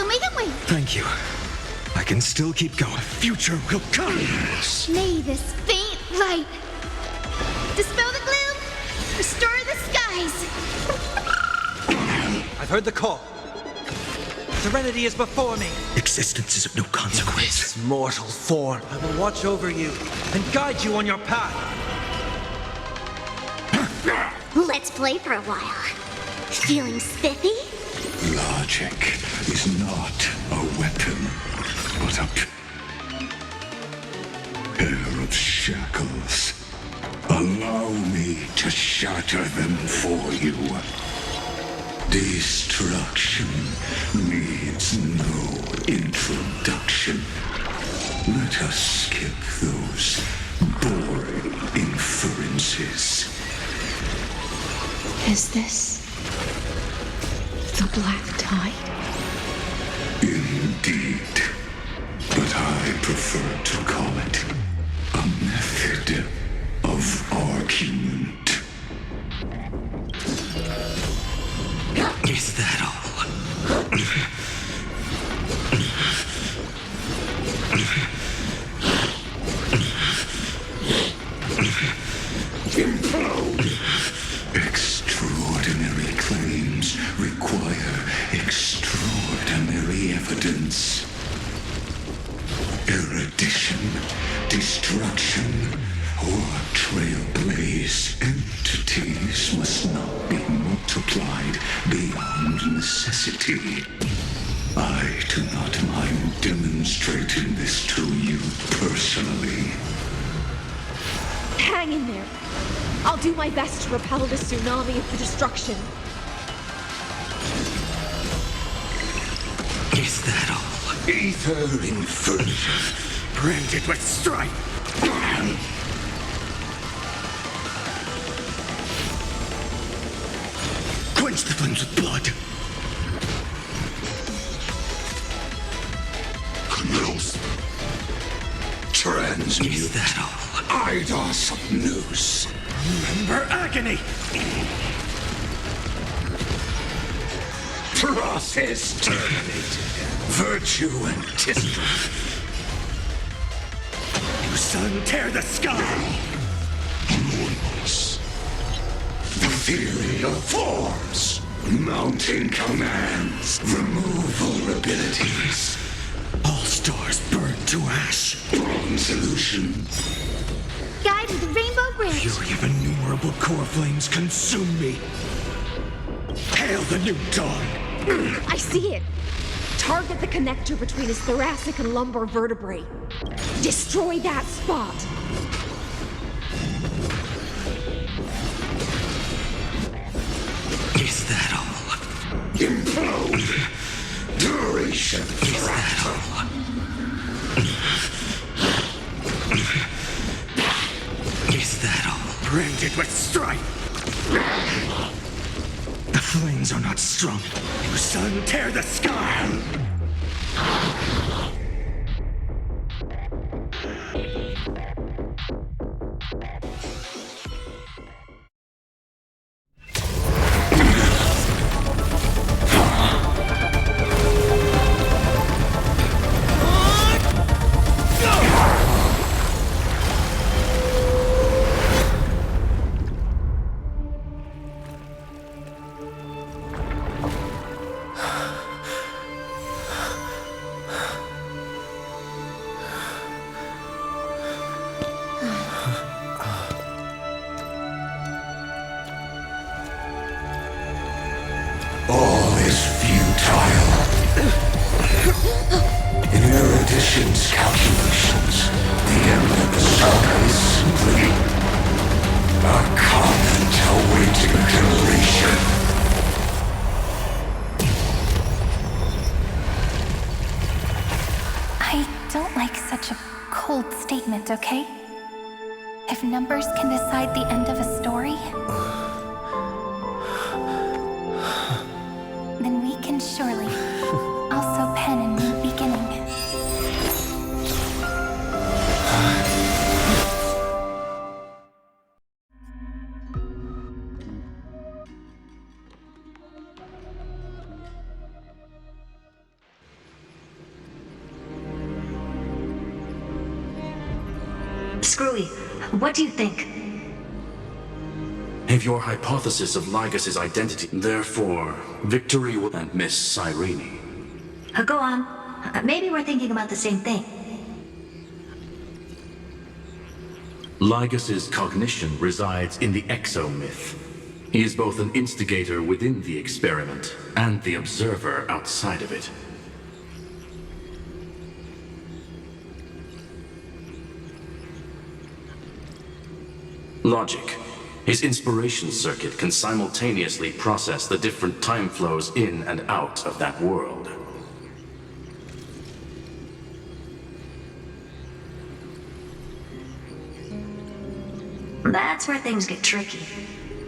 make him wait. Thank you. I can still keep going. Future will come. May this faint light dispel the gloom, restore the skies. I've heard the call. Serenity is before me. Existence is of no consequence. This mortal form, I will watch over you and guide you on your path. Let's play for a while. Feeling spiffy? Logic is not a weapon, but a pair of shackles. Allow me to shatter them for you. Destruction needs no introduction. Let us skip those boring inferences. Is this the Black Tide? Indeed. But I prefer to call it a method of argument. Is that all? Implode! Extraordinary claims require extraordinary evidence. Erudition, destruction, or trailblaze entities must not be multiplied beyond necessity. I do not mind demonstrating this to you personally. Hang in there. I'll do my best to repel the tsunami of the destruction. Is that all? Ether inversion. Branded with strife. Quench the flames with blood. Knows. Transmute. Is that all? Eidos of Nous. Remember agony. Process terminated. Virtue and history. You sun tear the sky. Mortals. The theory of forms. Mounting commands. Remove vulnerabilities. All stars burn to ash. Wrong solution. Guide with the rainbow bridge. Fury of innumerable core flames consume me. Hail the new dawn. I see it. Target the connector between his thoracic and lumbar vertebrae. Destroy that spot. Is that all? Implode. Duration. Is that all? Is that all? Branded with strife. The flames are not strong. You sun tear the sky. All is futile. In Erudition's calculations, the end of the saga is simply a comment awaiting generation. I don't like such a cold statement, okay? If numbers can decide the end of a story, then we can surely also pen a new beginning. Screwy, what do you think? If your hypothesis of Lygus' identity, therefore, victory will and Miss Cyrene. Go on. Maybe we're thinking about the same thing. Lygus' cognition resides in the exomyth. He is both an instigator within the experiment and the observer outside of it. Logic. His inspiration circuit can simultaneously process the different time flows in and out of that world. That's where things get tricky.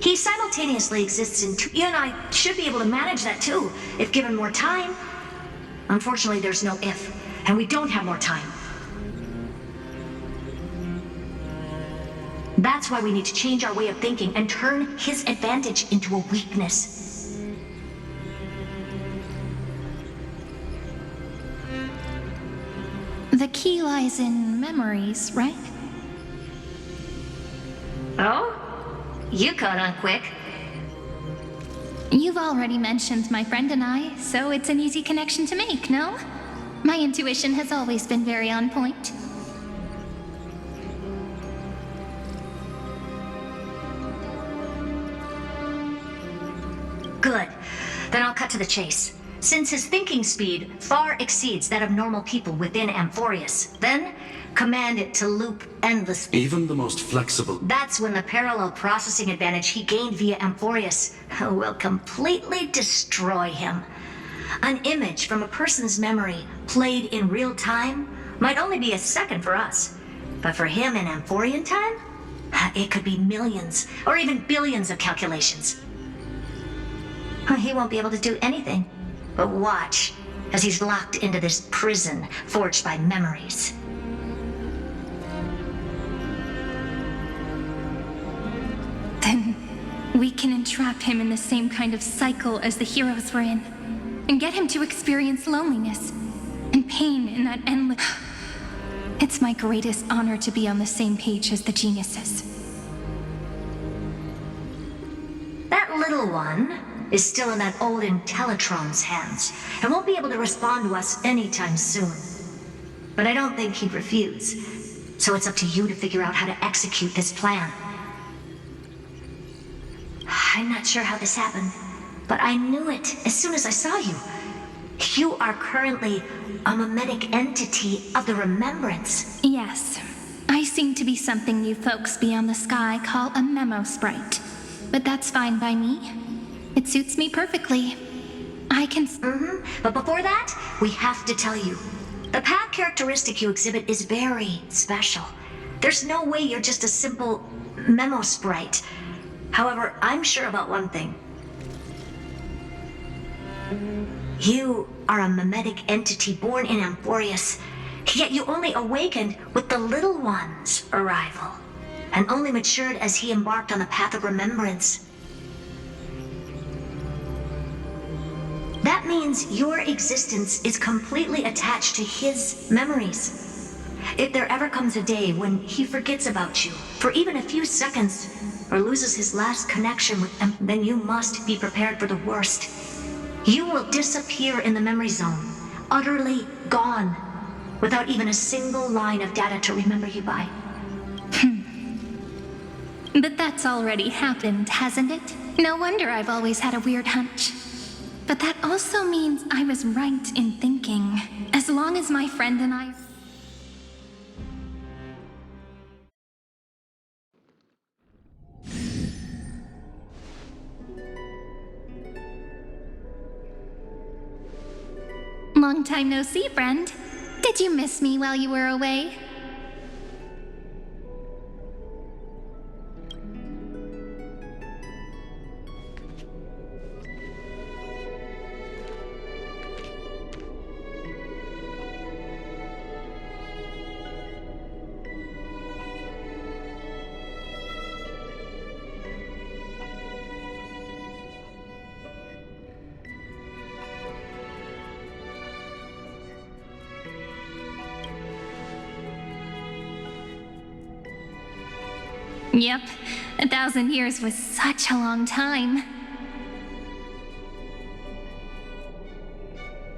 He simultaneously exists in two. You and I should be able to manage that too, if given more time. Unfortunately, there's no if, and we don't have more time. That's why we need to change our way of thinking and turn his advantage into a weakness. The key lies in memories, right? Oh? You caught on quick. You've already mentioned my friend and I, so it's an easy connection to make, no? My intuition has always been very on point. Good. Then I'll cut to the chase. Since his thinking speed far exceeds that of normal people within Amphorius, then command it to loop endlessly. Even the most flexible... That's when the parallel processing advantage he gained via Amphorius will completely destroy him. An image from a person's memory played in real time might only be a second for us. But for him in Amphorian time, it could be millions or even billions of calculations. He won't be able to do anything but watch as he's locked into this prison forged by memories. Then we can entrap him in the same kind of cycle as the heroes were in, and get him to experience loneliness and pain in that endless... It's my greatest honor to be on the same page as the geniuses. That little one is still in that old Intellitron's hands, and won't be able to respond to us anytime soon. But I don't think he'd refuse, so it's up to you to figure out how to execute this plan. I'm not sure how this happened, but I knew it as soon as I saw you. You are currently a mimetic entity of the Remembrance. Yes, I seem to be something you folks beyond the sky call a memo sprite. But that's fine by me. It suits me perfectly. I can... But before that, we have to tell you. The path characteristic you exhibit is very special. There's no way you're just a simple memo sprite. However, I'm sure about one thing. You are a mimetic entity born in Amphorius, yet you only awakened with the Little One's arrival, and only matured as he embarked on the path of remembrance. That means your existence is completely attached to his memories. If there ever comes a day when he forgets about you for even a few seconds, or loses his last connection with them, then you must be prepared for the worst. You will disappear in the memory zone, utterly gone, without even a single line of data to remember you by. But that's already happened, hasn't it? No wonder I've always had a weird hunch. But that also means I was right in thinking, as long as my friend and I... Long time no see, friend. Did you miss me while you were away? Yep, 1,000 years was such a long time.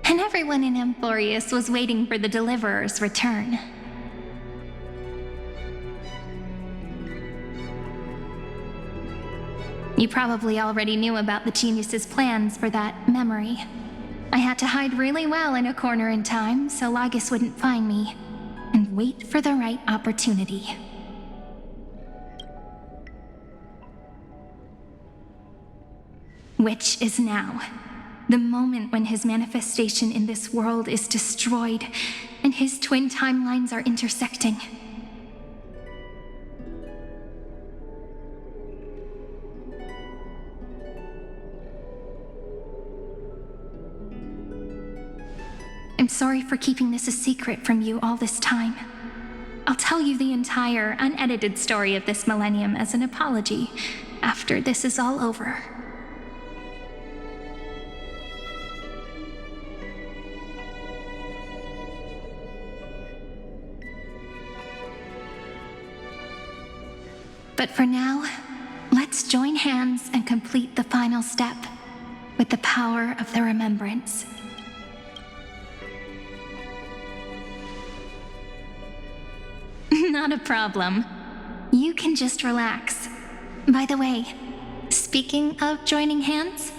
And everyone in Amphorius was waiting for the Deliverer's return. You probably already knew about the genius's plans for that memory. I had to hide really well in a corner in time so Lagus wouldn't find me, and wait for the right opportunity. Which is now. The moment when his manifestation in this world is destroyed, and his twin timelines are intersecting. I'm sorry for keeping this a secret from you all this time. I'll tell you the entire, unedited story of this millennium as an apology after this is all over. But for now, let's join hands and complete the final step with the power of the remembrance. Not a problem. You can just relax. By the way, speaking of joining hands,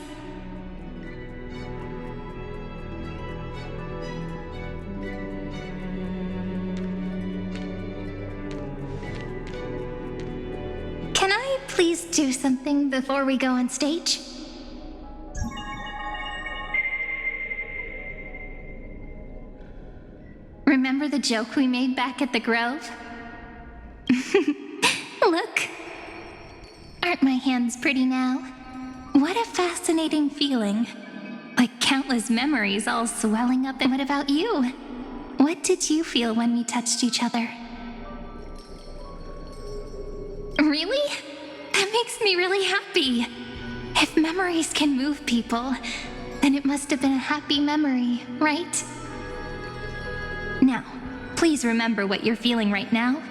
can I please do something before we go on stage? Remember the joke we made back at the Grove? Look. Aren't my hands pretty now? What a fascinating feeling. Like countless memories all swelling up. And what about you? What did you feel when we touched each other? Really? That makes me really happy. If memories can move people, then it must have been a happy memory, right? Now, please remember what you're feeling right now.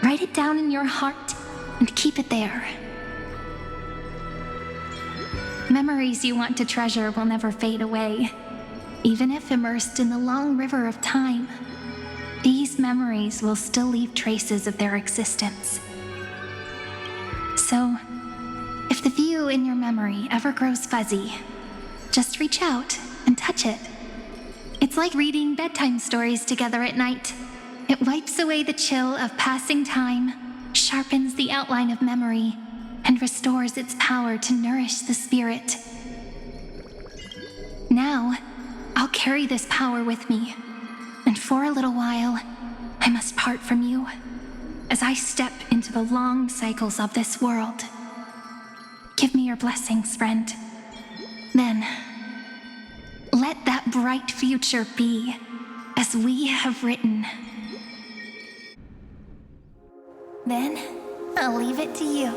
Write it down in your heart and keep it there. Memories you want to treasure will never fade away. Even if immersed in the long river of time, these memories will still leave traces of their existence. So, if the view in your memory ever grows fuzzy, just reach out and touch it. It's like reading bedtime stories together at night. It wipes away the chill of passing time, sharpens the outline of memory, and restores its power to nourish the spirit. Now, I'll carry this power with me, and for a little while, I must part from you, as I step into the long cycles of this world. Give me your blessings, friend. Then, let that bright future be as we have written. Then, I'll leave it to you.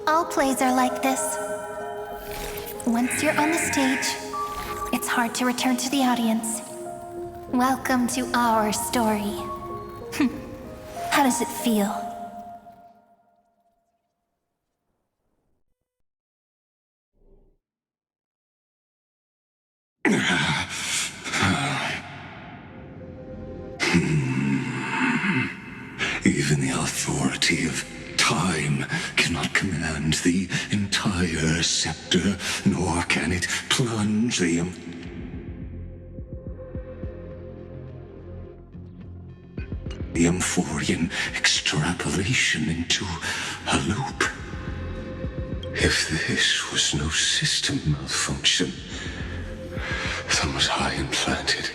All plays are like this. Once you're on the stage, it's hard to return to the audience. Welcome to our story. How does it feel? Even the authority of time cannot command the entire scepter, nor can it plunge the Amphorian extrapolation into a loop. If this was no system malfunction, then was I implanted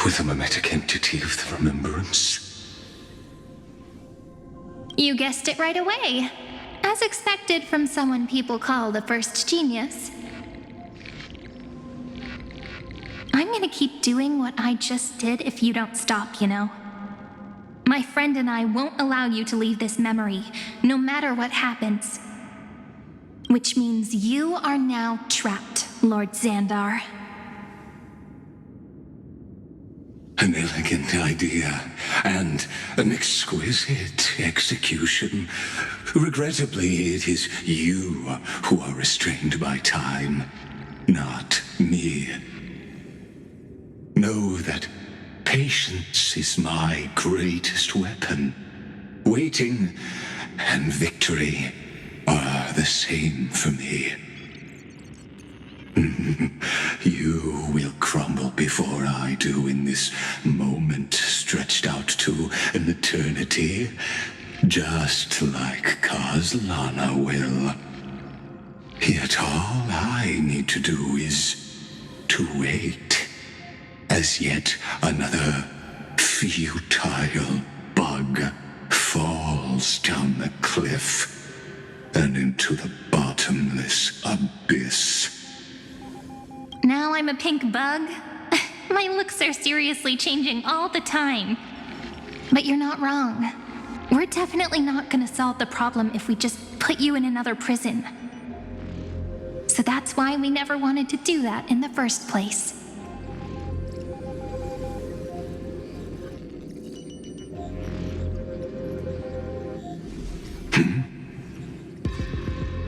with a mimetic entity of the remembrance? You guessed it right away. As expected from someone people call the first genius. I'm gonna keep doing what I just did if you don't stop, you know. My friend and I won't allow you to leave this memory, no matter what happens. Which means you are now trapped, Lord Xandar. An elegant idea, and an exquisite execution. Regrettably, it is you who are restrained by time, not me. Know that patience is my greatest weapon. Waiting and victory are the same for me. You will crumble before I do in this moment stretched out to an eternity, just like Kazlana will. Yet all I need to do is to wait, as yet another futile bug falls down the cliff and into the bottomless abyss. Now I'm a pink bug? My looks are seriously changing all the time. But you're not wrong. We're definitely not gonna solve the problem if we just put you in another prison. So that's why we never wanted to do that in the first place.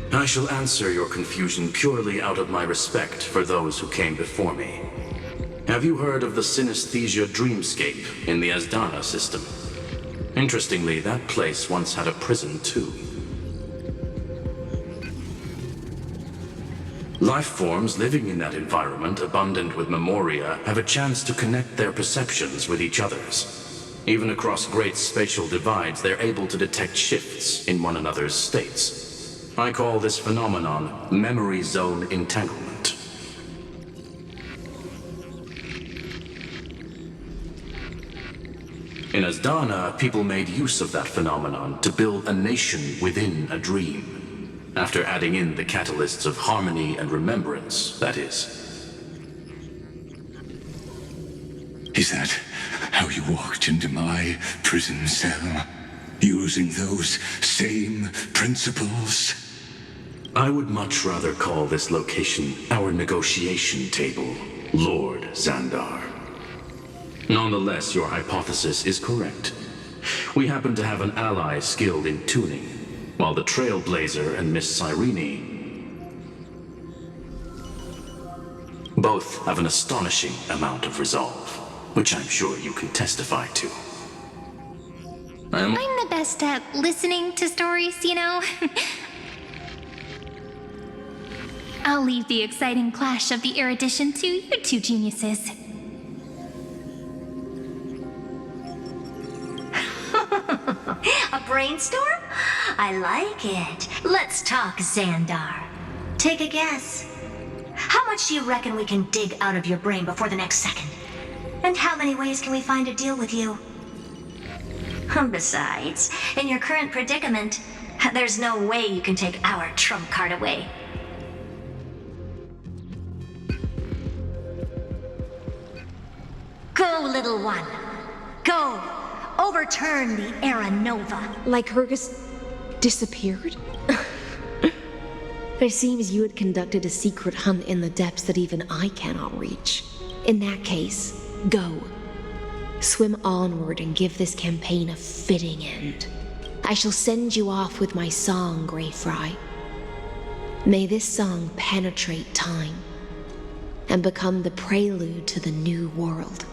I shall answer your confusion purely out of my respect for those who came before me. Have you heard of the synesthesia dreamscape in the Asdana system? Interestingly, that place once had a prison too. Life forms living in that environment, abundant with memoria, have a chance to connect their perceptions with each other's. Even across great spatial divides, they're able to detect shifts in one another's states. I call this phenomenon memory zone entanglement. In Asdana, people made use of that phenomenon to build a nation within a dream, after adding in the catalysts of harmony and remembrance, that is. Is that how you walked into my prison cell? Using those same principles? I would much rather call this location our negotiation table, Lord Xandar. Nonetheless, your hypothesis is correct. We happen to have an ally skilled in tuning, while the Trailblazer and Miss Cyrene both have an astonishing amount of resolve, which I'm sure you can testify to. I'm the best at listening to stories, you know? I'll leave the exciting clash of the erudition to you two geniuses. A brainstorm? I like it. Let's talk, Xandar. Take a guess. How much do you reckon we can dig out of your brain before the next second? And how many ways can we find to deal with you? Besides, in your current predicament, there's no way you can take our trump card away. Go, little one. Go. Overturn the Era Nova. Like Hergus disappeared? It seems you had conducted a secret hunt in the depths that even I cannot reach. In that case, go. Swim onward and give this campaign a fitting end. I shall send you off with my song, Greyfry. May this song penetrate time and become the prelude to the new world.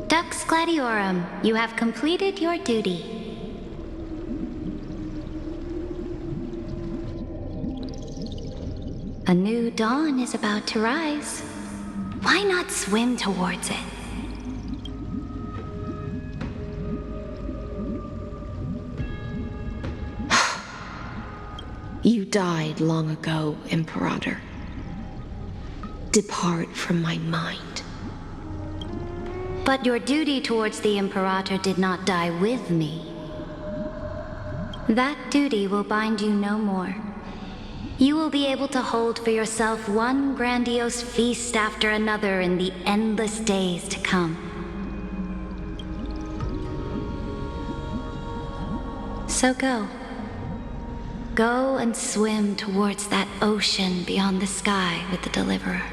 Dux Gladiorum, you have completed your duty. A new dawn is about to rise. Why not swim towards it? You died long ago, Imperator. Depart from my mind. But your duty towards the Imperator did not die with me. That duty will bind you no more. You will be able to hold for yourself one grandiose feast after another in the endless days to come. So go. Go and swim towards that ocean beyond the sky with the Deliverer.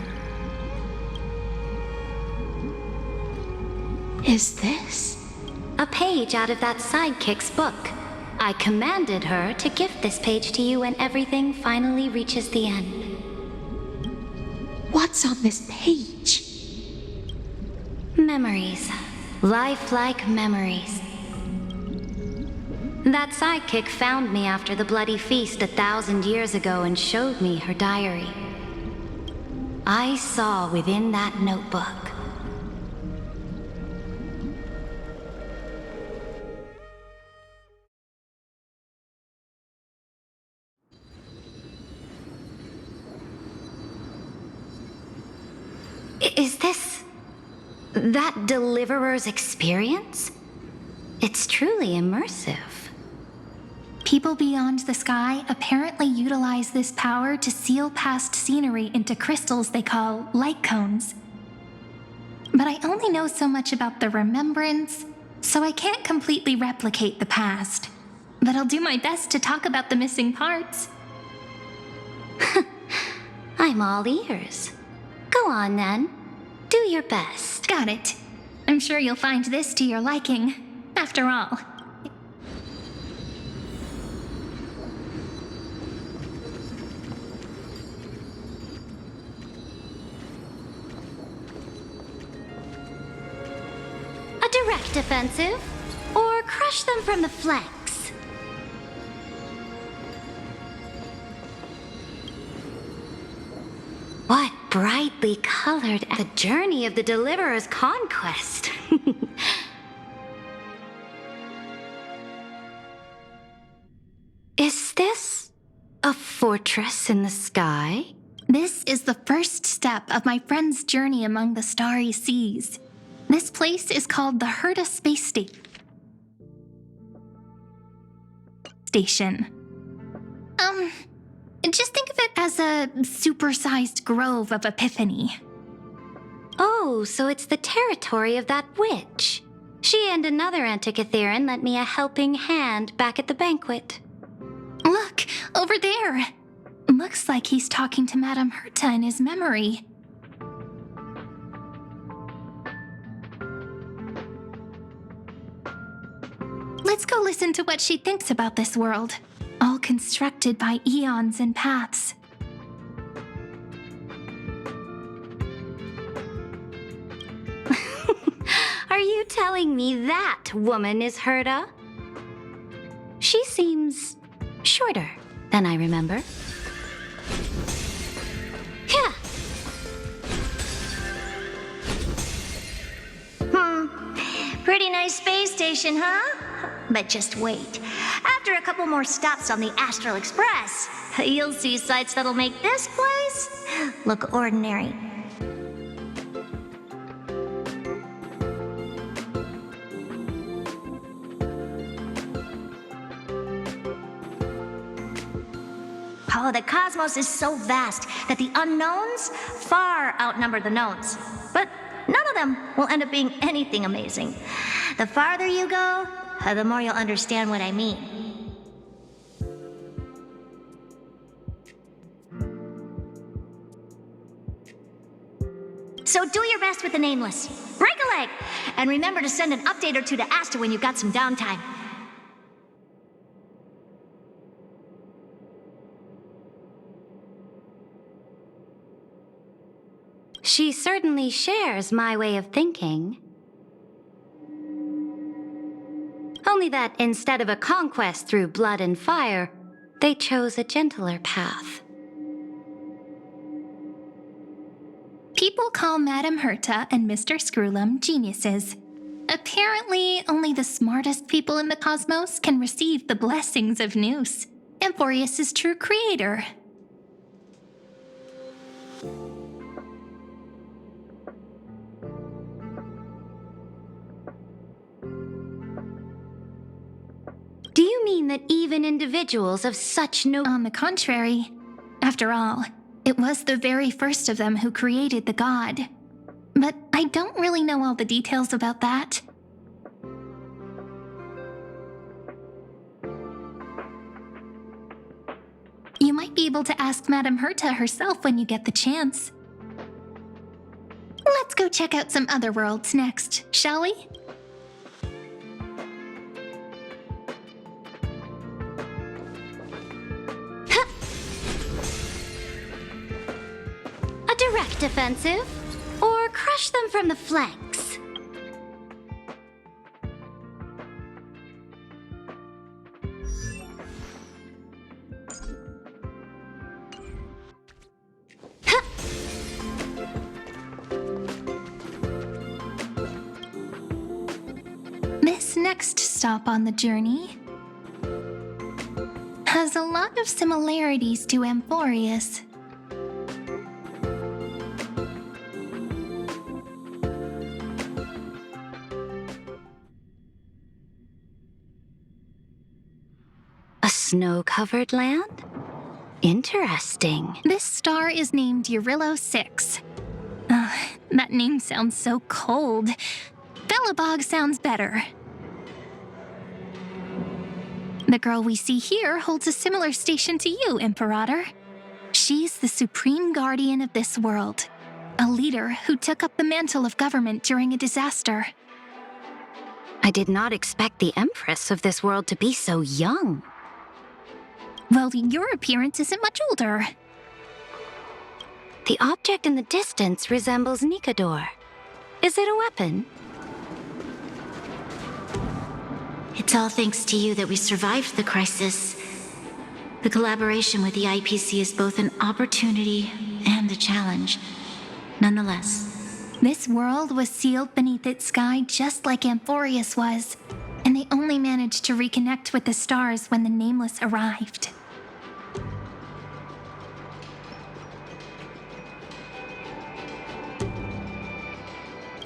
Is this? A page out of that sidekick's book. I commanded her to gift this page to you when everything finally reaches the end. What's on this page? Memories. Lifelike memories. That sidekick found me after the bloody feast 1,000 years ago and showed me her diary. I saw within that notebook Is this that Deliverer's experience? It's truly immersive. People beyond the sky apparently utilize this power to seal past scenery into crystals they call light cones. But I only know so much about the remembrance, so I can't completely replicate the past. But I'll do my best to talk about the missing parts. I'm all ears. Go on then. Do your best. Got it. I'm sure you'll find this to your liking. After all. A direct offensive, or crush them from the flanks. What brightly colored the journey of the Deliverer's conquest. Is this a fortress in the sky? This is the first step of my friend's journey among the starry seas. This place is called the Herta Space Station. Just think of it as a supersized grove of Epiphany. Oh, so it's the territory of that witch. She and another Antikytheran lent me a helping hand back at the banquet. Look, over there. Looks like he's talking to Madame Herta in his memory. Let's go listen to what she thinks about this world, all constructed by eons and paths. Are you telling me that woman is Herta? She seems shorter than I remember. Yeah. Pretty nice space station, huh? But just wait. After a couple more stops on the Astral Express, you'll see sights that'll make this place look ordinary. Oh, the cosmos is so vast that the unknowns far outnumber the knowns. But none of them will end up being anything amazing. The farther you go, the more you'll understand what I mean. So do your best with the Nameless. Break a leg! And remember to send an update or two to Asta when you've got some downtime. She certainly shares my way of thinking. Only that instead of a conquest through blood and fire, they chose a gentler path. People call Madame Herta and Mr. Screwlum geniuses. Apparently, only the smartest people in the cosmos can receive the blessings of Noose, Amphorius' true creator. Do you mean that even individuals of such no— On the contrary, after all, it was the very first of them who created the god. But I don't really know all the details about that. You might be able to ask Madame Herta herself when you get the chance. Let's go check out some other worlds next, shall we? direct offensive, or crush them from the flanks. This next stop on the journey has a lot of similarities to Amphorius. A snow-covered land? Interesting. This star is named Eurillo 6. That name sounds so cold. Belobog sounds better. The girl we see here holds a similar station to you, Imperator. She's the supreme guardian of this world, a leader who took up the mantle of government during a disaster. I did not expect the Empress of this world to be so young. Well, your appearance isn't much older. The object in the distance resembles Nikador. Is it a weapon? It's all thanks to you that we survived the crisis. The collaboration with the IPC is both an opportunity and a challenge. Nonetheless, this world was sealed beneath its sky just like Amphorius was, and they only managed to reconnect with the stars when the Nameless arrived.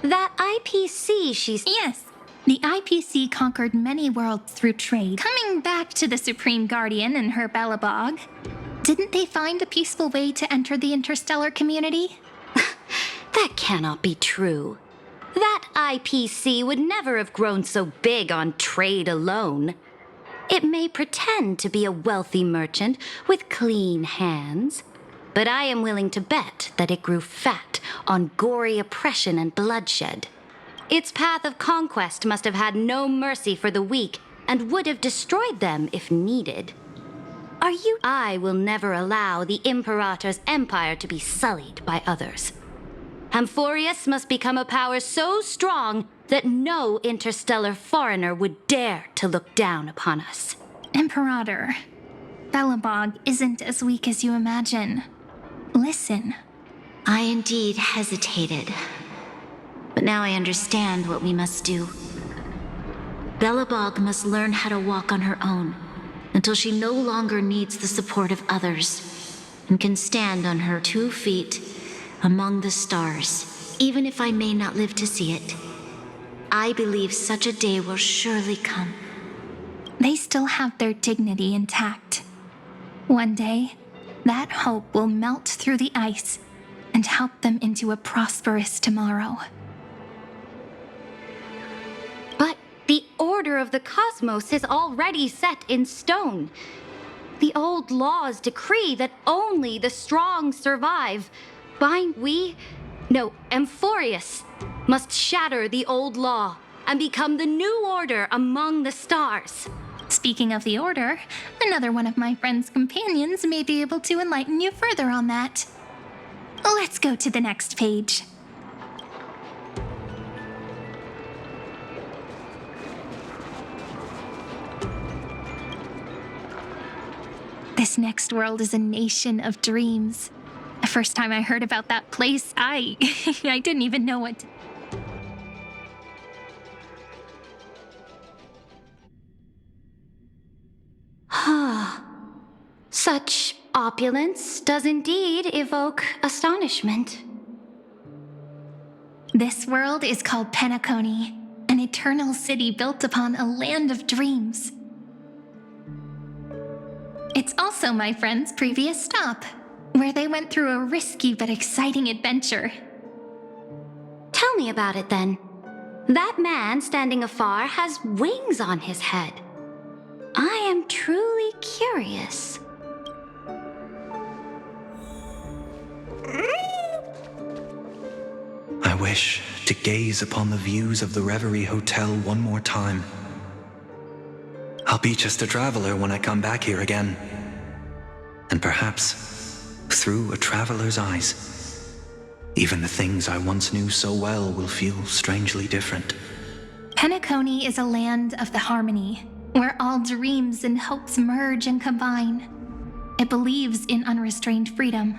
That IPC she's... Yes. The IPC conquered many worlds through trade. Coming back to the Supreme Guardian and her Belobog, didn't they find a peaceful way to enter the interstellar community? That cannot be true. That IPC would never have grown so big on trade alone. It may pretend to be a wealthy merchant with clean hands, but I am willing to bet that it grew fat on gory oppression and bloodshed. Its path of conquest must have had no mercy for the weak and would have destroyed them if needed. I will never allow the Imperator's empire to be sullied by others. Amphorius must become a power so strong that no interstellar foreigner would dare to look down upon us. Imperator, Belobog isn't as weak as you imagine. Listen. I indeed hesitated, but now I understand what we must do. Belobog must learn how to walk on her own until she no longer needs the support of others and can stand on her 2 feet among the stars, even if I may not live to see it. I believe such a day will surely come. They still have their dignity intact. One day, that hope will melt through the ice and help them into a prosperous tomorrow. But the order of the cosmos is already set in stone. The old laws decree that only the strong survive. Amphorius must shatter the old law and become the new order among the stars. Speaking of the order, another one of my friend's companions may be able to enlighten you further on that. Let's go to the next page. This next world is a nation of dreams. The first time I heard about that place, I didn't even know what to... Such opulence does indeed evoke astonishment. This world is called Penacony, an eternal city built upon a land of dreams. It's also my friend's previous stop, where they went through a risky but exciting adventure. Tell me about it then. That man standing afar has wings on his head. I am truly curious. I wish to gaze upon the views of the Reverie Hotel one more time. I'll be just a traveler when I come back here again. And perhaps, through a traveler's eyes, even the things I once knew so well will feel strangely different. Penacony is a land of the harmony, where all dreams and hopes merge and combine. It believes in unrestrained freedom,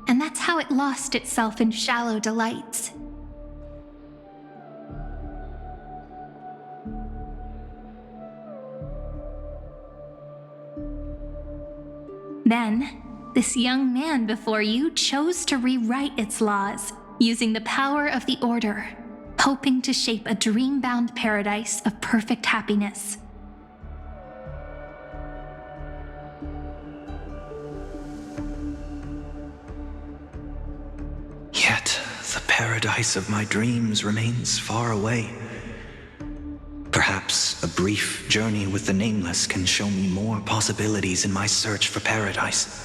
and that's how it lost itself in shallow delights. Then, this young man before you chose to rewrite its laws, using the power of the Order, hoping to shape a dream-bound paradise of perfect happiness. Yet, the paradise of my dreams remains far away. Perhaps a brief journey with the Nameless can show me more possibilities in my search for paradise.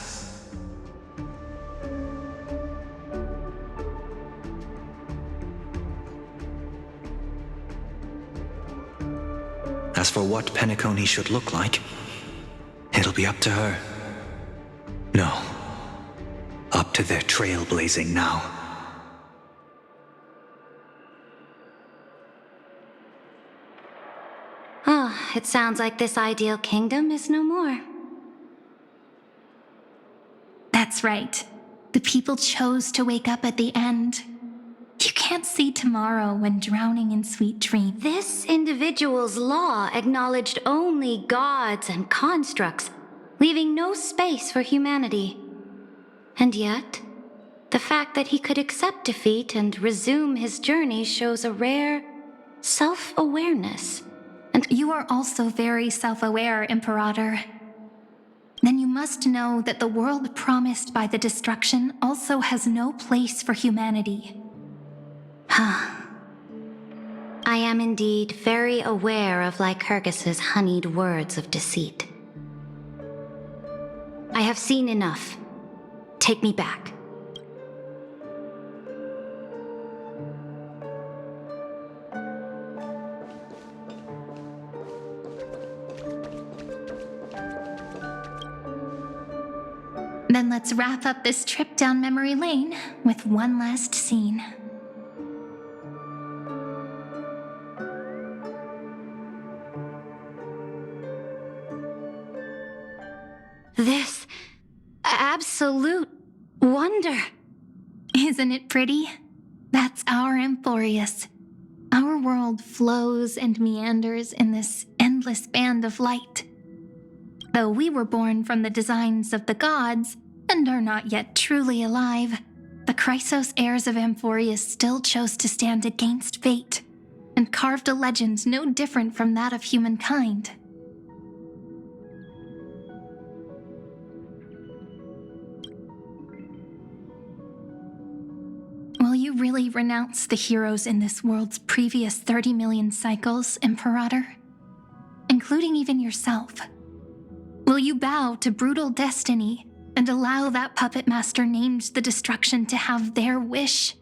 As for what Penacony should look like, it'll be up to her. No, up to their trailblazing now. It sounds like this ideal kingdom is no more. That's right. The people chose to wake up at the end. You can't see tomorrow when drowning in sweet dreams. This individual's law acknowledged only gods and constructs, leaving no space for humanity. And yet, the fact that he could accept defeat and resume his journey shows a rare self-awareness. And you are also very self-aware, Imperator. Then you must know that the world promised by the destruction also has no place for humanity. I am indeed very aware of Lycurgus's honeyed words of deceit. I have seen enough. Take me back. Then let's wrap up this trip down memory lane with one last scene. absolute wonder. Isn't it pretty? That's our Amphorius. Our world flows and meanders in this endless band of light. Though we were born from the designs of the gods and are not yet truly alive, the Chrysos heirs of Amphorius still chose to stand against fate and carved a legend no different from that of humankind. Will you really renounce the heroes in this world's previous 30 million cycles, Imperator? Including even yourself. Will you bow to brutal destiny and allow that puppet master named the destruction to have their wish?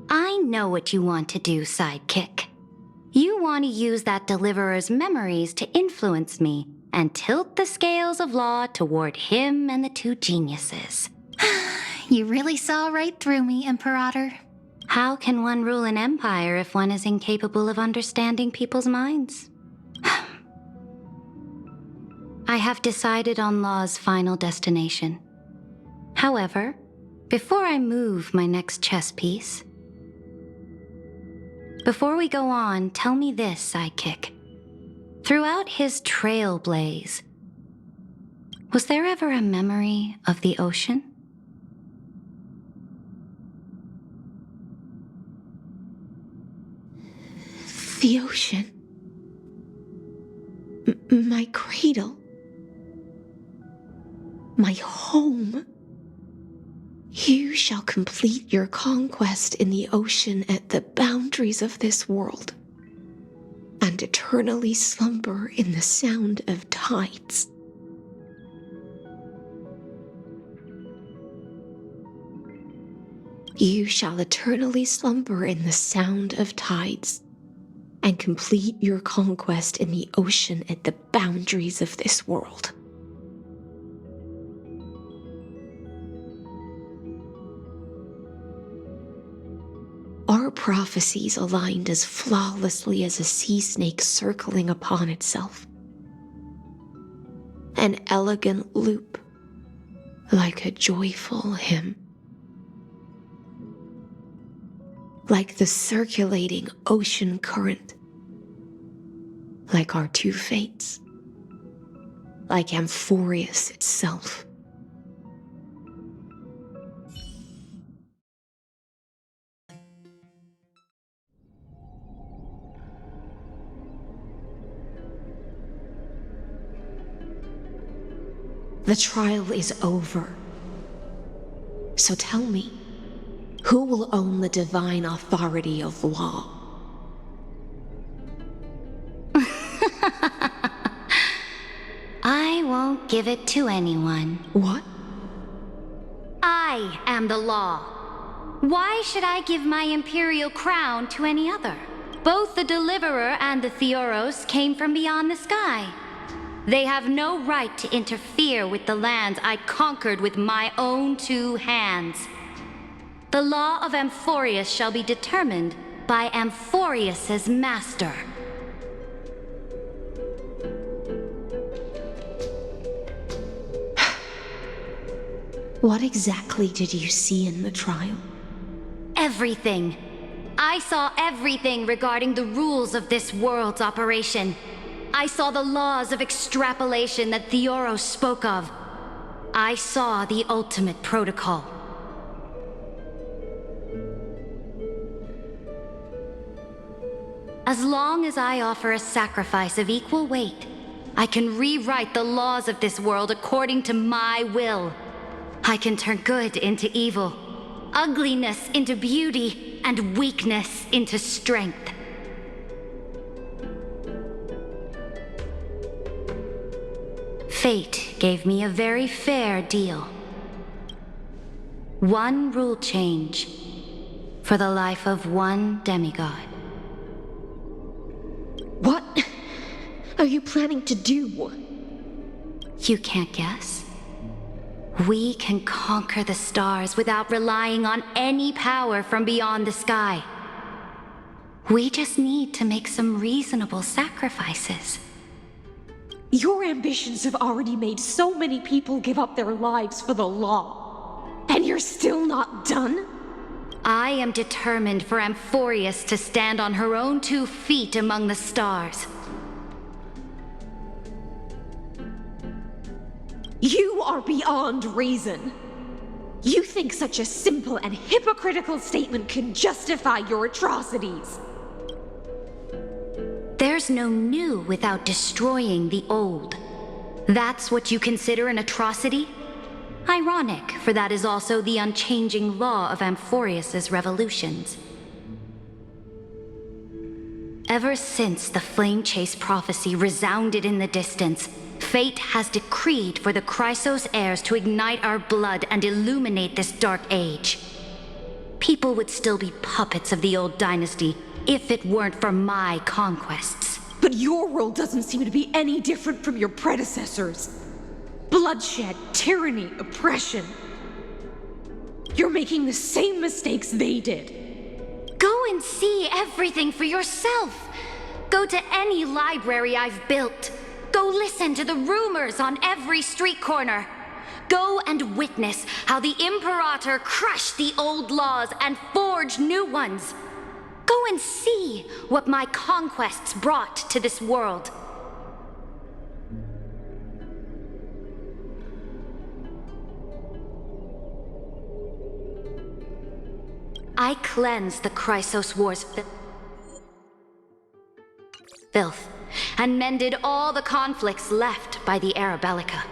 I know what you want to do, sidekick. You want to use that deliverer's memories to influence me and tilt the scales of law toward him and the two geniuses. You really saw right through me, Imperator. How can one rule an empire if one is incapable of understanding people's minds? I have decided on Law's final destination. However, before I move my next chess piece, before we go on, tell me this, sidekick. Throughout his trailblaze, was there ever a memory of the ocean? The ocean. My cradle. My home. You shall complete your conquest in the ocean at the boundaries of this world, and eternally slumber in the sound of tides. You shall eternally slumber in the sound of tides, and complete your conquest in the ocean at the boundaries of this world. Our prophecies aligned as flawlessly as a sea snake circling upon itself. An elegant loop, like a joyful hymn. Like the circulating ocean current. Like our two fates. Like Amphorius itself. The trial is over. So tell me, who will own the divine authority of law? I won't give it to anyone. What? I am the law. Why should I give my imperial crown to any other? Both the Deliverer and the Theoros came from beyond the sky. They have no right to interfere with the lands I conquered with my own two hands. The law of Amphorius shall be determined by Amphorius's master. What exactly did you see in the trial? Everything. I saw everything regarding the rules of this world's operation. I saw the laws of extrapolation that Theoros spoke of. I saw the ultimate protocol. As long as I offer a sacrifice of equal weight, I can rewrite the laws of this world according to my will. I can turn good into evil, ugliness into beauty, and weakness into strength. Fate gave me a very fair deal. One rule change for the life of one demigod. What are you planning to do? You can't guess? We can conquer the stars without relying on any power from beyond the sky. We just need to make some reasonable sacrifices. Your ambitions have already made so many people give up their lives for the law. And you're still not done? I am determined for Amphorius to stand on her own 2 feet among the stars. You are beyond reason. You think such a simple and hypocritical statement can justify your atrocities. There's no new without destroying the old. That's what you consider an atrocity? Ironic, for that is also the unchanging law of Amphorius's revolutions. Ever since the Flame Chase prophecy resounded in the distance, fate has decreed for the Chrysos heirs to ignite our blood and illuminate this dark age. People would still be puppets of the old dynasty if it weren't for my conquests. But your world doesn't seem to be any different from your predecessors. Bloodshed, tyranny, oppression. You're making the same mistakes they did. Go and see everything for yourself. Go to any library I've built. Go listen to the rumors on every street corner. Go and witness how the Imperator crushed the old laws and forged new ones. Go and see what my conquests brought to this world. I cleansed the Chrysos War's filth and mended all the conflicts left by the Era Bellica.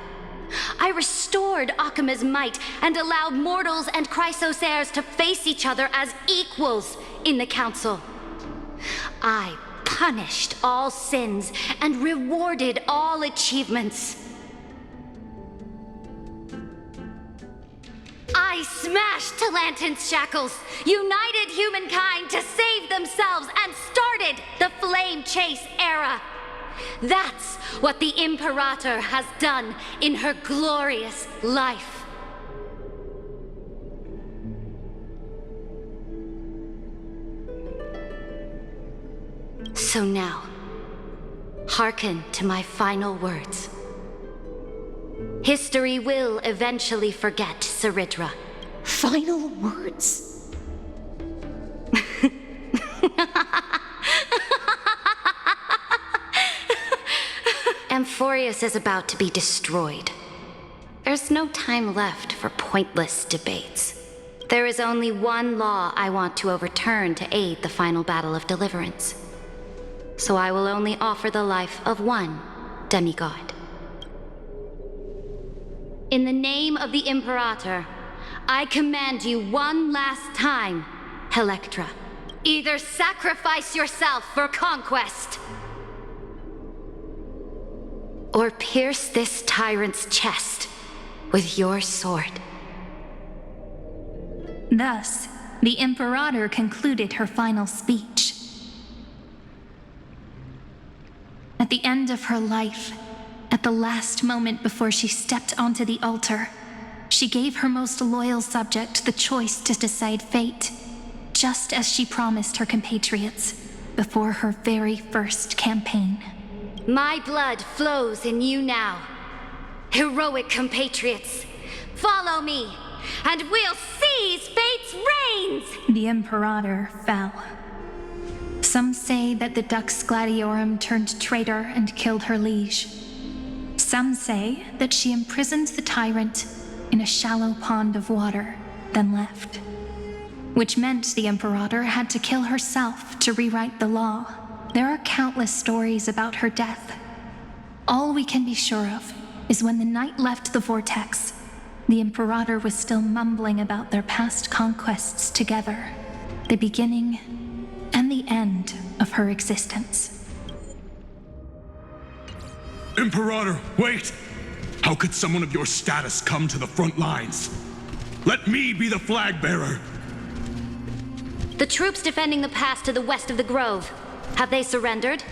I restored Akima's might and allowed mortals and Chrysos heirs to face each other as equals in the Council. I punished all sins and rewarded all achievements. I smashed Talantin's shackles, united humankind to save themselves, and started the Flame Chase era. That's what the Imperator has done in her glorious life. So now, hearken to my final words. History will eventually forget Saridra. Final words? Amphorius is about to be destroyed. There's no time left for pointless debates. There is only one law I want to overturn to aid the final battle of deliverance. So I will only offer the life of one demigod. In the name of the Imperator, I command you one last time, Electra. Either sacrifice yourself for conquest, or pierce this tyrant's chest with your sword. Thus, the Imperator concluded her final speech. At the end of her life, at the last moment before she stepped onto the altar, she gave her most loyal subject the choice to decide fate, just as she promised her compatriots before her very first campaign. My blood flows in you now. Heroic compatriots, follow me, and we'll seize fate's reins! The Imperator fell. Some say that the Dux Gladiorum turned traitor and killed her liege. Some say that she imprisoned the tyrant in a shallow pond of water, then left. Which meant the Imperator had to kill herself to rewrite the law. There are countless stories about her death. All we can be sure of is when the knight left the vortex, the Imperator was still mumbling about their past conquests together, the beginning and the end of her existence. Imperator, wait! How could someone of your status come to the front lines? Let me be the flag bearer! The troops defending the pass to the west of the grove, have they surrendered?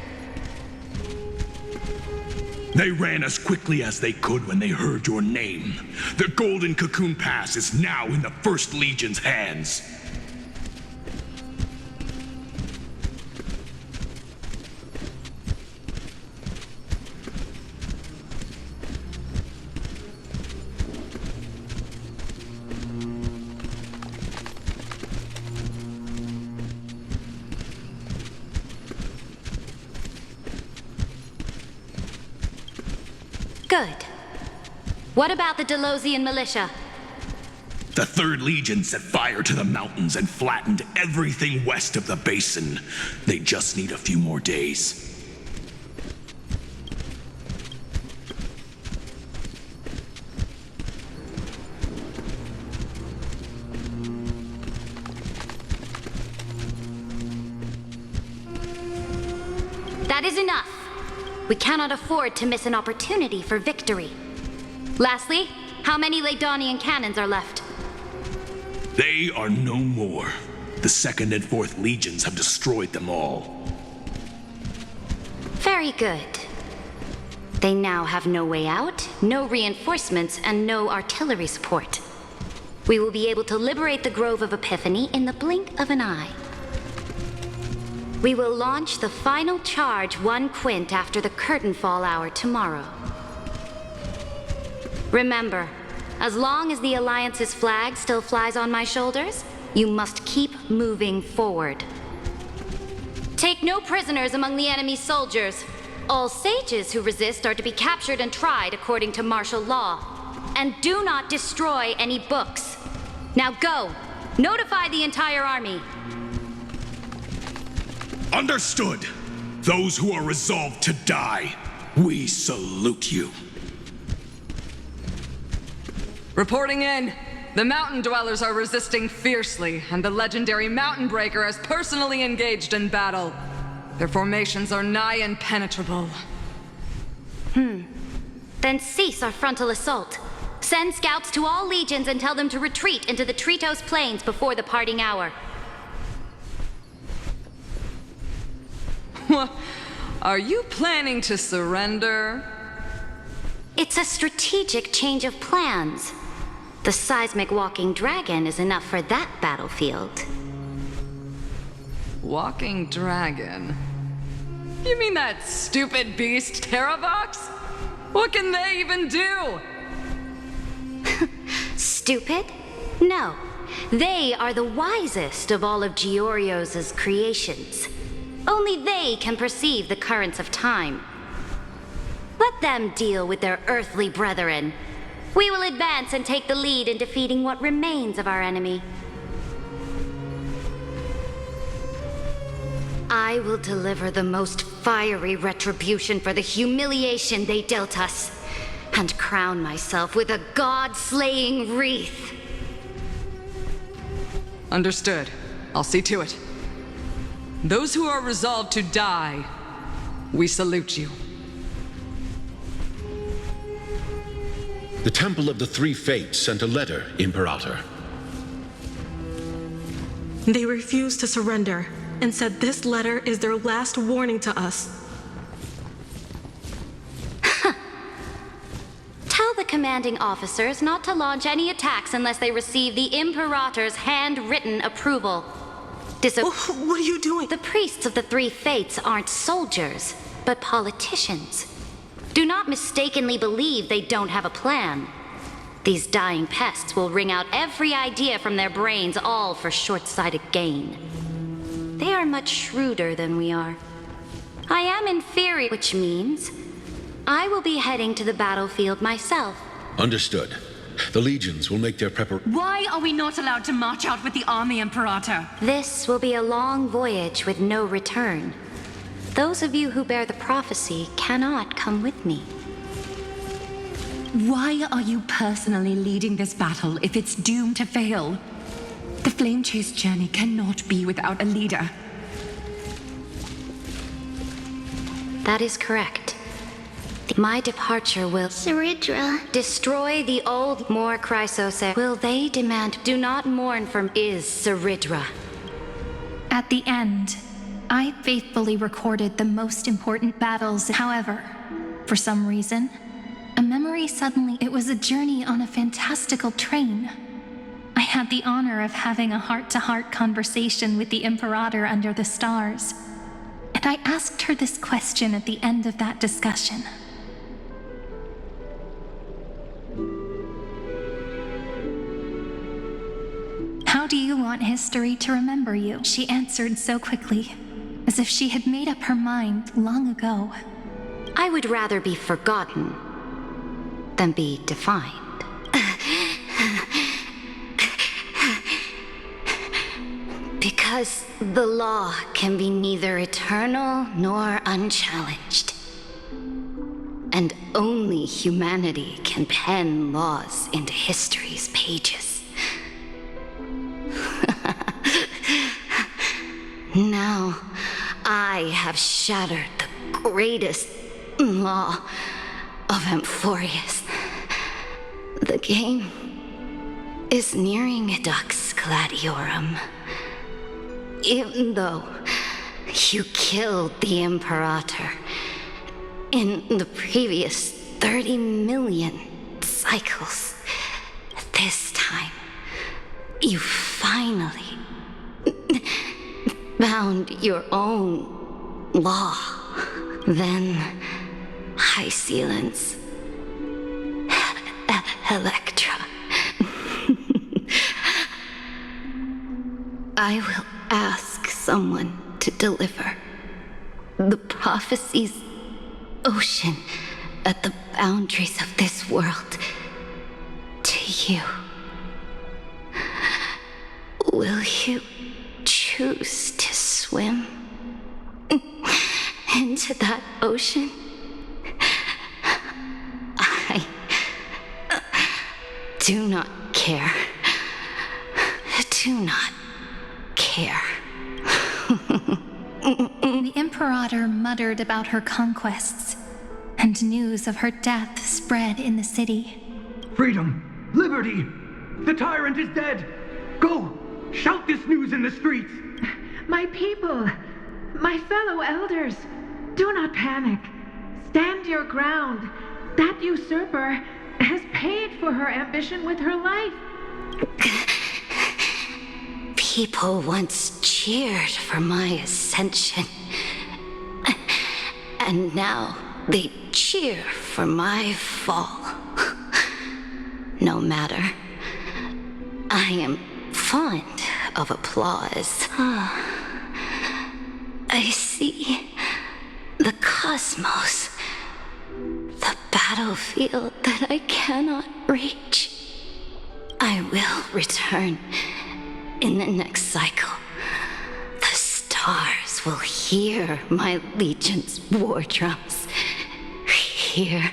They ran as quickly as they could when they heard your name. The Golden Cocoon Pass is now in the First Legion's hands. Good. What about the Delosian militia? The Third Legion set fire to the mountains and flattened everything west of the basin. They just need a few more days. That is enough. We cannot afford to miss an opportunity for victory. Lastly, how many Ladonian cannons are left? They are no more. The Second and Fourth Legions have destroyed them all. Very good. They now have no way out, no reinforcements, and no artillery support. We will be able to liberate the Grove of Epiphany in the blink of an eye. We will launch the final charge 1 quint after the curtain fall hour tomorrow. Remember, as long as the Alliance's flag still flies on my shoulders, you must keep moving forward. Take no prisoners among the enemy's soldiers. All sages who resist are to be captured and tried according to martial law. And do not destroy any books. Now go! Notify the entire army. Understood. Those who are resolved to die, we salute you. Reporting in. The mountain dwellers are resisting fiercely, and the legendary Mountain Breaker has personally engaged in battle. Their formations are nigh impenetrable. Then cease our frontal assault. Send scouts to all legions and tell them to retreat into the Tritos Plains before the parting hour. Are you planning to surrender? It's a strategic change of plans. The seismic walking dragon is enough for that battlefield. Walking dragon? You mean that stupid beast, Terravox? What can they even do? Stupid? No. They are the wisest of all of Georios' creations. Only they can perceive the currents of time. Let them deal with their earthly brethren. We will advance and take the lead in defeating what remains of our enemy. I will deliver the most fiery retribution for the humiliation they dealt us, and crown myself with a god-slaying wreath. Understood. I'll see to it. Those who are resolved to die, we salute you. The Temple of the Three Fates sent a letter, Imperator. They refused to surrender and said this letter is their last warning to us. Tell the commanding officers not to launch any attacks unless they receive the Imperator's handwritten approval. What are you doing? The priests of the Three Fates aren't soldiers, but politicians. Do not mistakenly believe they don't have a plan. These dying pests will wring out every idea from their brains, all for short-sighted gain. They are much shrewder than we are. I am inferior, which means I will be heading to the battlefield myself. Understood. The legions will make their preparations. Why are we not allowed to march out with the army, Imperator? This will be a long voyage with no return. Those of you who bear the prophecy cannot come with me. Why are you personally leading this battle if it's doomed to fail? The Flame Chase journey cannot be without a leader. That is correct. My departure will Saridra. destroy the old More Chrysose. Will they demand do not mourn for is Saridra. At the end, I faithfully recorded the most important battles. However, For some reason, a memory suddenly, it was a journey on a fantastical train. I had the honor of having a heart-to-heart conversation with the Imperator under the stars, and I asked her this question at the end of that discussion. How do you want history to remember you? She answered so quickly, as if she had made up her mind long ago. I would rather be forgotten than be defined. Because the law can be neither eternal nor unchallenged. And only humanity can pen laws into history's pages. Now, I have shattered the greatest law of Amphorius. The game is nearing Dux Gladiorum. Even though you killed the Imperator in the previous 30 million cycles, this time you finally found your own law. Then High Sealants, Electra. I will ask someone to deliver the prophecy's ocean at the boundaries of this world to you. Will you choose to swim into that ocean? I do not care. Do not care. The Imperator muttered about her conquests, and news of her death spread in the city. Freedom! Liberty! The tyrant is dead! Go! Shout this news in the streets! My people, my fellow elders, do not panic. Stand your ground. That usurper has paid for her ambition with her life. People once cheered for my ascension, and now they cheer for my fall. No matter. I am fond of applause. I see the cosmos, the battlefield that I cannot reach. I will return in the next cycle. The stars will hear my legion's war drums, hear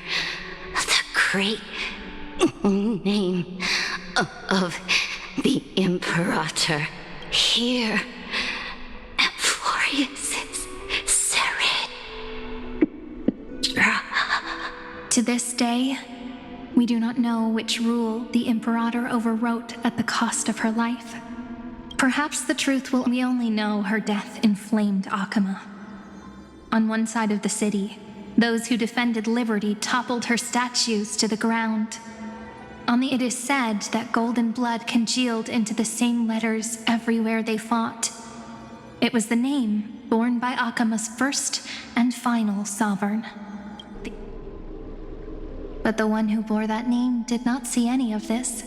the great name of the Imperator, hear Amphorius's Serid. To this day, we do not know which rule the Imperator overwrote at the cost of her life. Perhaps the truth will we only know her death inflamed Akama. On one side of the city, those who defended liberty toppled her statues to the ground. It is said that golden blood congealed into the same letters everywhere they fought. It was the name borne by Akama's first and final sovereign. But the one who bore that name did not see any of this.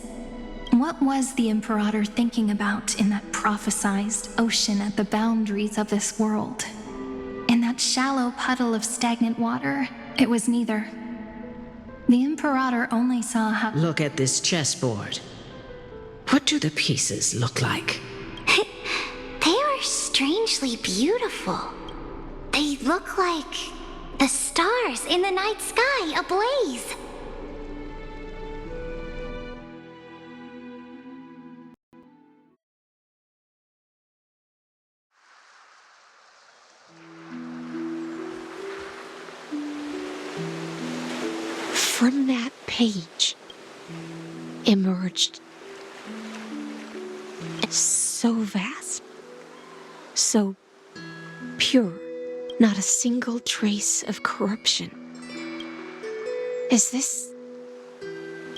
What was the Imperator thinking about in that prophesized ocean at the boundaries of this world? In that shallow puddle of stagnant water, it was neither. The Imperator only saw how— Look at this chessboard. What do the pieces look like? They are strangely beautiful. They look like the stars in the night sky ablaze. From that page emerged so vast, so pure, not a single trace of corruption. Is this...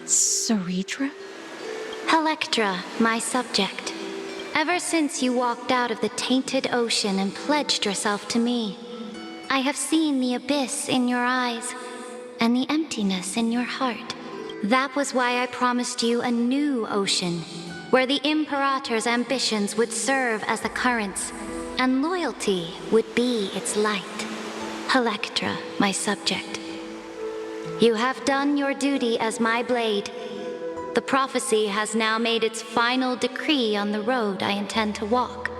Ceredra? Electra, my subject. Ever since you walked out of the tainted ocean and pledged yourself to me, I have seen the abyss in your eyes and the emptiness in your heart. That was why I promised you a new ocean, where the Imperator's ambitions would serve as the currents, and loyalty would be its light. Electra, my subject. You have done your duty as my blade. The prophecy has now made its final decree on the road I intend to walk.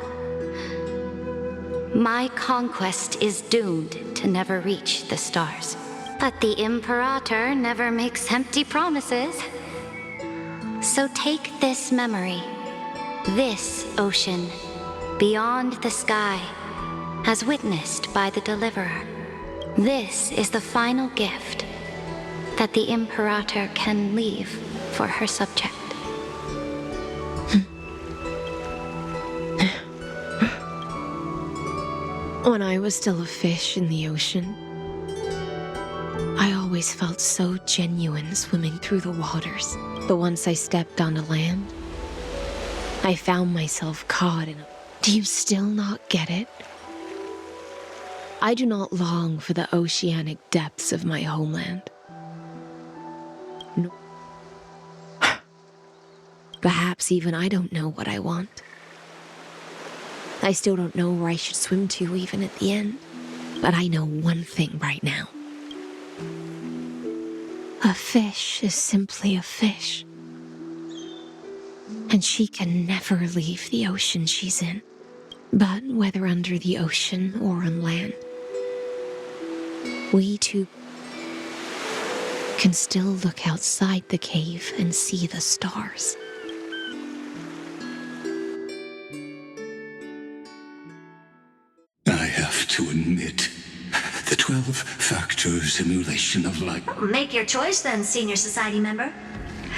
My conquest is doomed to never reach the stars. But the Imperator never makes empty promises. So take this memory, this ocean, beyond the sky, as witnessed by the Deliverer. This is the final gift that the Imperator can leave for her subject. When I was still a fish in the ocean, I always felt so genuine swimming through the waters. But once I stepped onto land, I found myself caught in a... Do you still not get it? I do not long for the oceanic depths of my homeland. No. Perhaps even I don't know what I want. I still don't know where I should swim to even at the end. But I know one thing right now. A fish is simply a fish. And she can never leave the ocean she's in. But whether under the ocean or on land, we too can still look outside the cave and see the stars. I have to admit, the 12-factor simulation of life... Make your choice then, Senior Society member.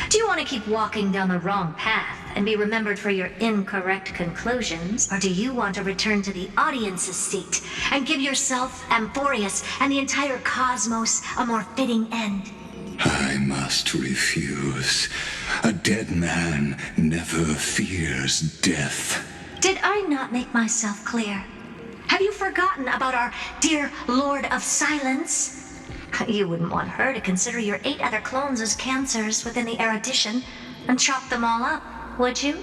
Do you want to keep walking down the wrong path and be remembered for your incorrect conclusions? Or do you want to return to the audience's seat and give yourself, Amphorius, and the entire cosmos a more fitting end? I must refuse. A dead man never fears death. Did I not make myself clear? Have you forgotten about our dear Lord of Silence? You wouldn't want her to consider your 8 other clones as cancers within the erudition and chop them all up, would you?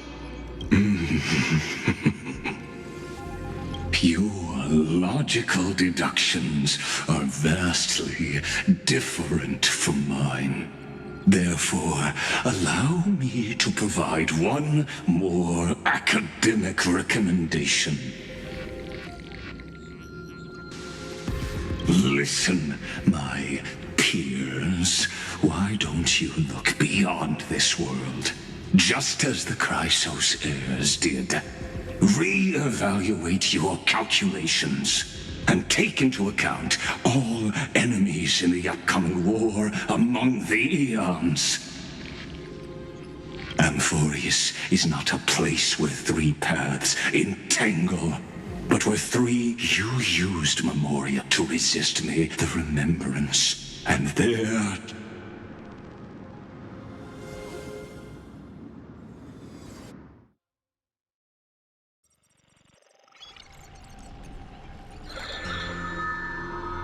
Your logical deductions are vastly different from mine. Therefore, allow me to provide one more academic recommendation. Listen, my peers. Why don't you look beyond this world? Just as the Chrysos heirs did. Re-evaluate your calculations and take into account all enemies in the upcoming war among the eons. Amphorius is not a place where 3 paths entangle, but where 3 you used Memoria to resist me the remembrance, and there